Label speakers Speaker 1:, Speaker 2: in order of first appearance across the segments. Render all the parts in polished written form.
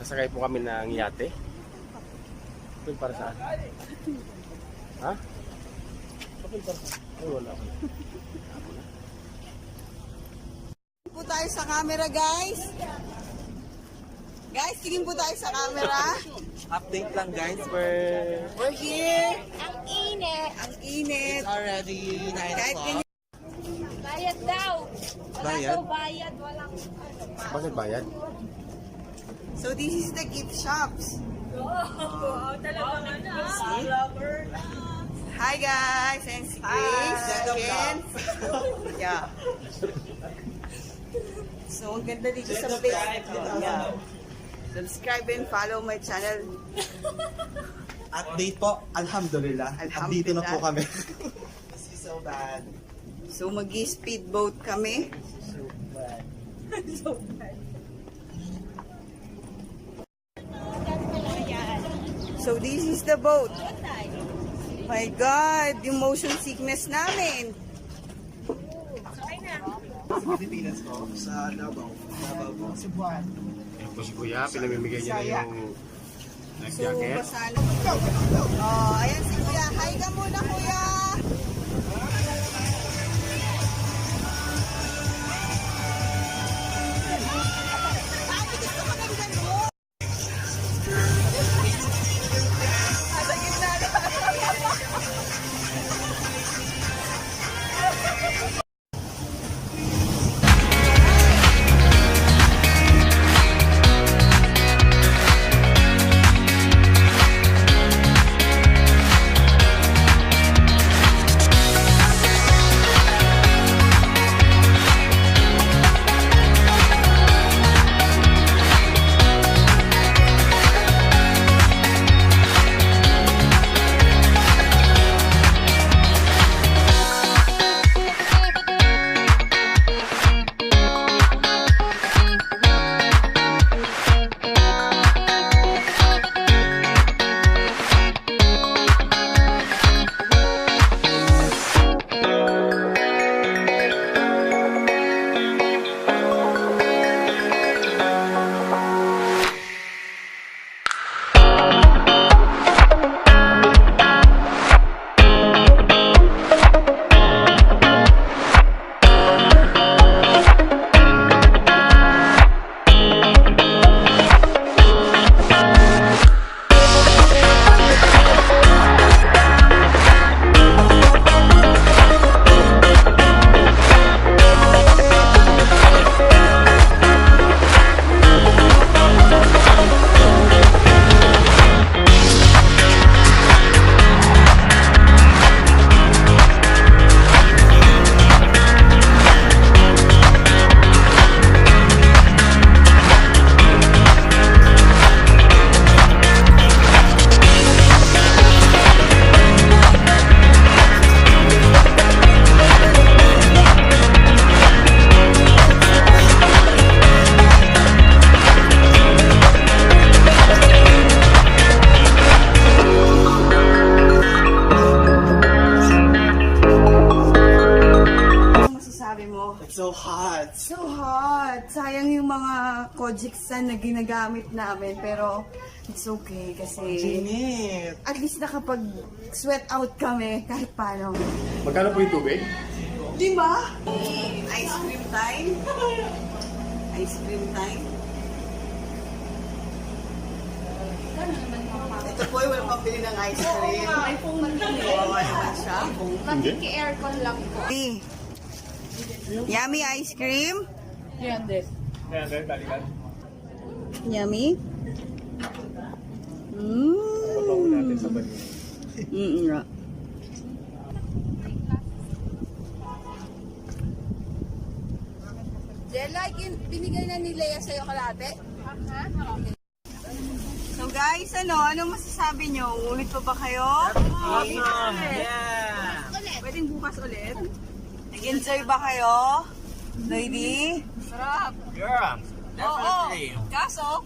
Speaker 1: Sasakay po kami ng yate. Papel para saan? Ha? Papel para saan? Ay, wala ako.
Speaker 2: Po tayo sa camera, guys. Guys, tingin po tayo sa camera.
Speaker 3: Update lang guys,
Speaker 2: We're here.
Speaker 4: Ang init.
Speaker 2: Ang init.
Speaker 3: it's already 9
Speaker 2: Kahit
Speaker 3: o'clock.
Speaker 4: Bayad daw. Wala
Speaker 3: Bayad?
Speaker 4: daw bayad. Walang
Speaker 1: Bakit bayad?
Speaker 2: So this is the gift shops. Hi guys, and si Grace again. Yeah. So ang ganda dito sa place. Yeah. Subscribe and follow my channel.
Speaker 3: Update po, alhamdulillah. Andito na po kami. This is so bad.
Speaker 2: So mag-speedboat kami.
Speaker 3: So bad.
Speaker 2: So this is the boat. My God, yung motion sickness namin.
Speaker 3: Sa Pilipinas po, sa Davao. Davao po, Subha.
Speaker 1: Ayan po si Kuya, pinamimigay niya na yung
Speaker 2: So,
Speaker 1: jacket.
Speaker 2: basahan. Oh, ayan si Kuya. Hi ka muna, Kuya. Bakit gusto ka ng gano'n? Nasa gitna na.
Speaker 3: So hot.
Speaker 2: So hot. Sayang yung mga kojiksan na ginagamit namin. Pero it's okay kasi
Speaker 3: Ginit.
Speaker 2: at least nakapag-sweat out kami kahit paano.
Speaker 1: Magkano po yung tubig?
Speaker 2: Di ba? Ice cream time. Ice cream time. Ito po yung walang pambili ng ice cream.
Speaker 4: may pong
Speaker 2: Kawawa naman siya.
Speaker 4: makiki-aircon lang po.
Speaker 2: Yummy ice cream.
Speaker 1: Ayan, balikan.
Speaker 2: Yummy.
Speaker 1: Pabango natin sa banyo.
Speaker 2: Nga. Jella, binigay na ni Leia sa'yo kalate? So guys, ano masasabi nyo? Ulit pa ba kayo?
Speaker 3: Yeah.
Speaker 2: Pwedeng bukas ulit? Nag-enjoy ba kayo? Lady?
Speaker 4: Sarap.
Speaker 3: Yeah.
Speaker 4: Oo. Kaso,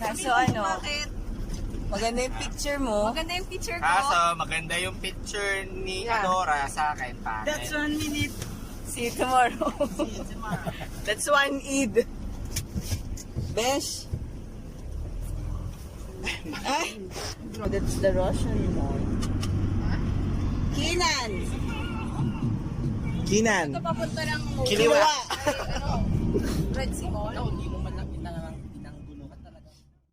Speaker 2: Kaso ano?
Speaker 4: bakit?
Speaker 2: Maganda yung picture mo.
Speaker 4: Maganda yung picture ko.
Speaker 5: Kaso, maganda yung picture ni Adora sa akin pa.
Speaker 3: That's 1 minute.
Speaker 2: See you tomorrow. That's one Eid. Besh, Ay! No, that's the Russian mall. Kinan!
Speaker 3: Kinan.
Speaker 4: Ito papunta ng
Speaker 5: Kiliwa.
Speaker 4: Red Sea Mall.